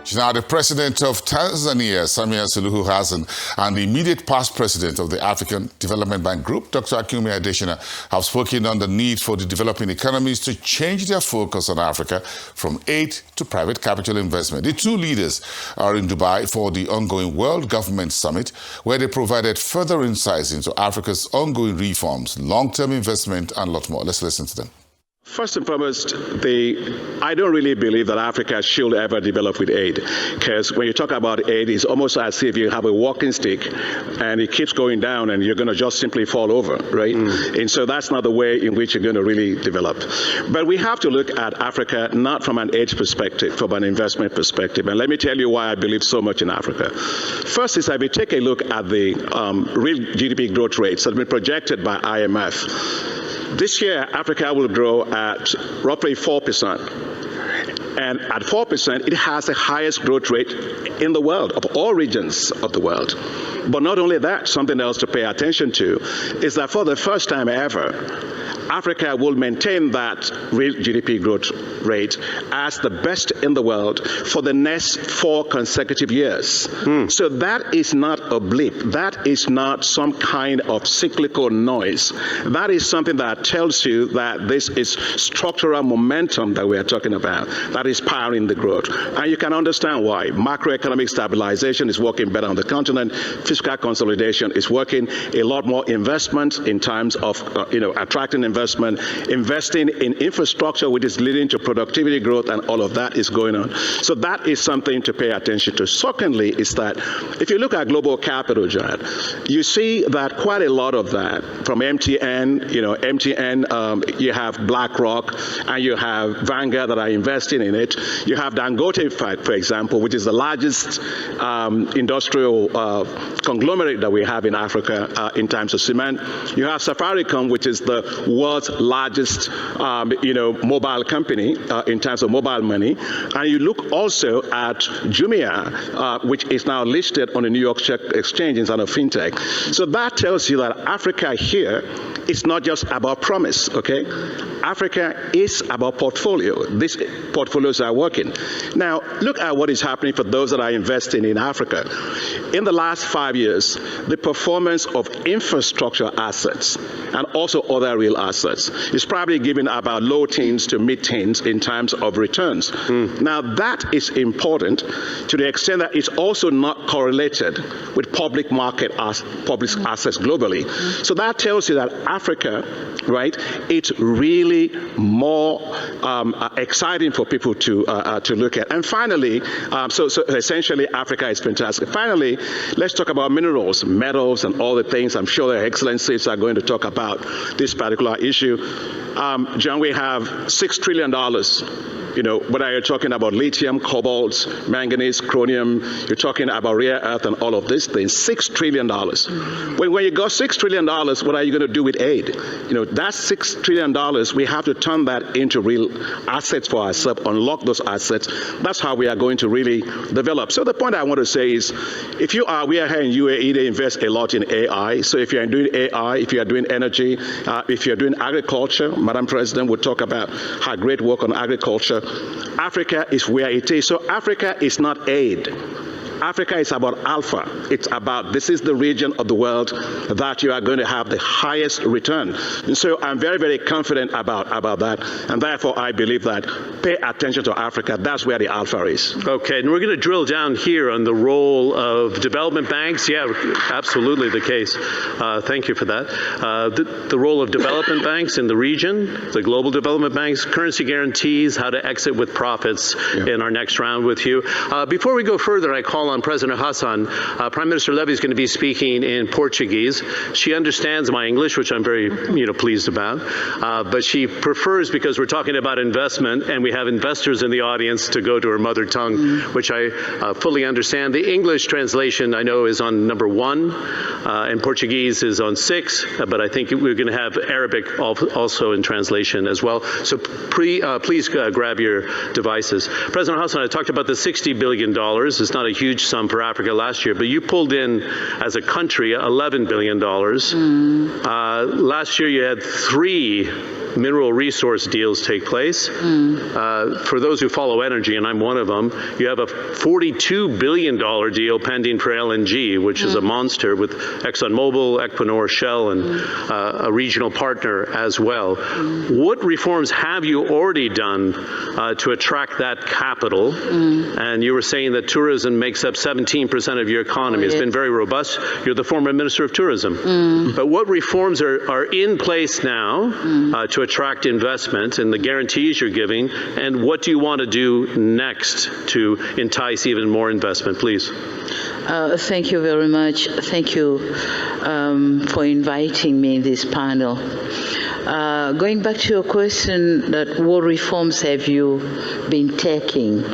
She's now the president of Tanzania, Samia Suluhu Hassan, and the immediate past president of the African Development Bank Group, Dr. Akinwumi Adesina, have spoken on the need for the developing economies to change their focus on Africa from aid to private capital investment. The two leaders are in Dubai for the ongoing World Government Summit, where they provided further insights into Africa's ongoing reforms, long-term investment, and a lot more. Let's listen to them. First and foremost, I don't really believe that Africa should ever develop with aid, because when you talk about aid, it's almost as if you have a walking stick and it keeps going down and you're going to just simply fall over, right? And so that's not the way in which you're going to really develop. But we have to look at Africa not from an aid perspective, from an investment perspective. And let me tell you why I believe so much in Africa. First is that we take a look at the real GDP growth rates that have been projected by IMF. This year, Africa will grow at roughly 4%. And at 4%, it has the highest growth rate in the world, of all regions of the world. But not only that, something else to pay attention to is that for the first time ever, Africa will maintain that real GDP growth rate as the best in the world for the next 4 consecutive years. So that is not a blip. That is not some kind of cyclical noise. That is something that tells you that this is structural momentum that we are talking about, that is powering the growth. And you can understand why. Macroeconomic stabilization is working better on the continent. Fiscal consolidation is working. A lot more investment in terms of attracting investment, investing in infrastructure, which is leading to productivity growth, and all of that is going on. So that is something to pay attention to. Secondly, is that if you look at global capital, John, you see that quite a lot of that from MTN, you have BlackRock and you have Vanguard that are investing in it. You have Dangote, for example, which is the largest industrial conglomerate that we have in Africa in terms of cement. You have Safaricom, which is the world's largest, mobile company in terms of mobile money. And you look also at Jumia, which is now listed on the New York Stock Exchange in of fintech. So that tells you that Africa here is not just about promise, okay? Africa is about portfolio. These portfolios are working. Now, look at what is happening for those that are investing in Africa. In the last 5 years, the performance of infrastructure assets and also other real assets is probably giving about low teens to mid-teens in terms of returns. Now, that is important to the extent that it's also not correlated with public market public assets globally. So that tells you that Africa, right, it's really more exciting for people to look at. And finally, so essentially Africa is fantastic. Finally, let's talk about minerals, metals, and all the things. I'm sure their excellencies are going to talk about this particular issue. John, we have $6 trillion. Whether you're talking about lithium, cobalt, manganese, chromium, you're talking about rare earth and all of these things, $6 trillion. When you got $6 trillion, what are you going to do with aid? That's $6 trillion. We have to turn that into real assets for ourselves, unlock those assets. That's how we are going to really develop. So the point I want to say is, we are here in UAE, they invest a lot in AI. So if you're doing AI, if you are doing energy, if you're doing agriculture, Madam President will talk about her great work on agriculture. Africa is where it is. So Africa is not aid. Africa is about alpha. It's about, this is the region of the world that you are going to have the highest return. And so I'm very, very confident about that. And therefore, I believe that pay attention to Africa. That's where the alpha is. Okay, and we're going to drill down here on the role of development banks. Yeah, absolutely the case. Thank you for that. The role of development banks in the region, the global development banks, currency guarantees, how to exit with profits in our next round with you. Before we go further, I call on President Hassan. Prime Minister Levy is going to be speaking in Portuguese. She understands my English, which I'm very pleased about, but she prefers, because we're talking about investment and we have investors in the audience, to go to her mother tongue, which I fully understand. The English translation I know is on number 1 and Portuguese is on 6, but I think we're going to have Arabic also in translation as well. So please grab your devices. President Hassan, I talked about the $60 billion. It's not a huge sum for Africa last year, but you pulled in as a country $11 billion. Last year you had 3 mineral resource deals take place. For those who follow energy, and I'm one of them, you have a $42 billion deal pending for LNG, which is a monster with ExxonMobil, Equinor, Shell, and a regional partner as well. What reforms have you already done to attract that capital? And you were saying that tourism makes up 17% of your economy. It's been very robust. You're the former Minister of Tourism. But what reforms are in place now to attract investment and the guarantees you're giving, and what do you want to do next to entice even more investment, please? Thank you very much. Thank you for inviting me in this panel. Going back to your question, that what reforms have you been taking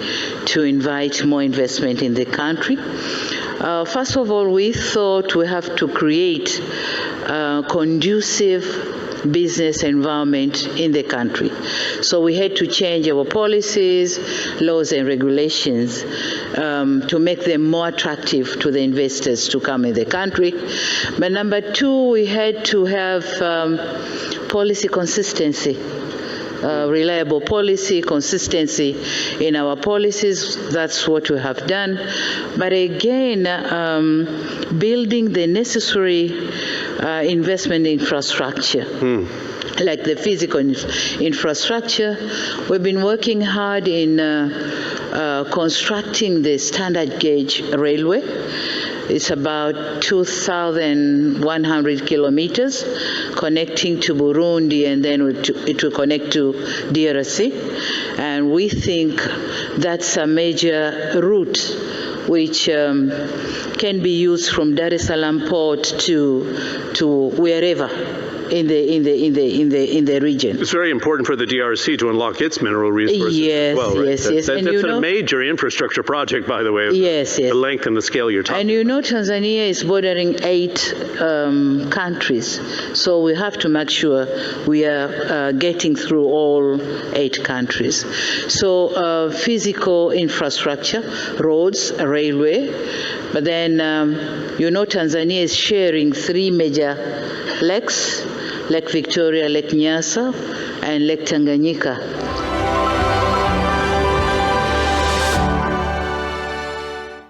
to invite more investment in the country? First of all, we thought we have to create a conducive business environment in the country. So we had to change our policies, laws and regulations to make them more attractive to the investors to come in the country. But number two, we had to have policy consistency. Reliable policy, consistency in our policies. That's what we have done. But again, building the necessary investment infrastructure. Like the physical infrastructure. We've been working hard in constructing the standard gauge railway. It's about 2,100 kilometers connecting to Burundi, and then it will connect to DRC. And we think that's a major route which can be used from Dar es Salaam port to wherever in the region. It's very important for the DRC to unlock its mineral resources as well, right? Yes. That's a major infrastructure project, by the way. Yes. The length and the scale you're talking about. And Tanzania is bordering 8 countries, so we have to make sure we are getting through all 8 countries. So physical infrastructure, roads, railway, but then Tanzania is sharing 3 major lakes, Lake Victoria, Lake Nyasa, and Lake Tanganyika.